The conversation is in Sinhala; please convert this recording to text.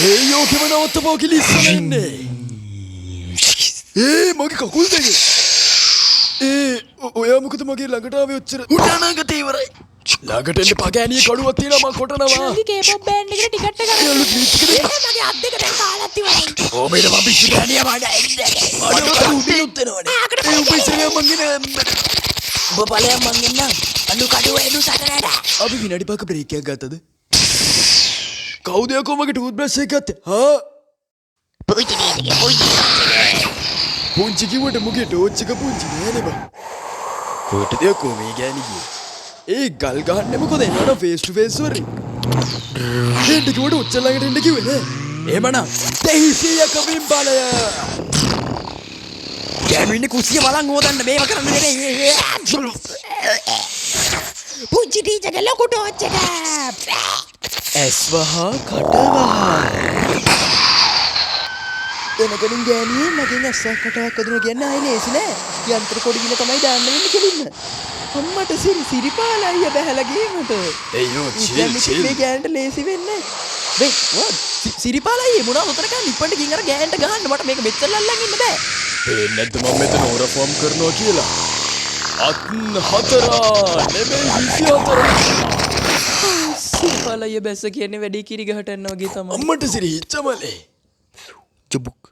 යෝකෙම නවත්තපෝ කියලා ඉස්සලා ඉන්නේ. මගේ කකුල් දෙක. ඔයා මොකද මගේ ළඟට ආවේ ඔච්චර? උඩානාගත ඉවරයි. ළඟට එන්න පගෑනිය කඩුවක් තියලා මම කොටනවා. මගේ කේපොප් බෑන්ඩ් එකට ටිකට් එක ගන්න. මගේ අත් දෙක දැන් කාලත් ඉවරයි. මේක මම පිස්සු ගෑනිය මඩ උඩිනුත් එනවනේ. උඹ ඉස්සරහ මං ගෙන ඔබ ඵලයන් මං එන්නම්. අනු කඩුව එනු සතරට. අපි විනාඩි 5ක බ්‍රේක් එකක් ගත්තද? කවුද යකෝ මගේ ටූත් බ්‍රෂ් එක ගත්තේ? හා පුංචි කිව්වට මුගේ ටෝච් එක පුංචි නෑනේ බං. කොහෙටද යකෝ මේ ගෑණි ගියේ? ගල් ගහන්නේ මොකද එනවනම් ෆේස් ටු ෆේස් වරේ. එන්න කිව්වට ඔච්චර ළඟට එන්න කිව්වේ නෑ. එහෙමනම් දෙහිසියක බිම්බලය. ගෑනුනේ කුස්සිය බලන් හොදන්න මේව කරන්න නෙමෙයි. පුංචි ටීචර්ගේ ලොකු ටෝච් එක. ඇස්වහ කටවහ. එනකලින් ගෑනියේ මගෙන් ඇස්වහ කටවක් අදුන කියන්නේ ආයේ ලේසි නෑ. යන්ත්‍ර කොඩි ගිල තමයි දාන්න වෙන්නේ කෙලින්ම. අම්මට සිරිපාලා අයියා බහැලා ගේමට. චිල් මේ ගෑනට ලේසි වෙන්නේ නෑ. සිරිපාලා අයියේ මොනවා උතර ගන්න ඉප්පන්ට ගින් අර ගෑනට ගහන්න මට මේක මෙච්චර ලල්ලන් ඉන්න බෑ. පේන්නේ නැද්ද මම මෙතන ඕරෆෝම් කරනවා කියලා? අත් 4 නෙමෙයි 24. සිරිපාලා අයියා බැස්ස කියන්නේ වැඩි කිරි ගහට යනවා වගේ තමයි. අම්මට සිරි හිච්චමලේ. චුබුක්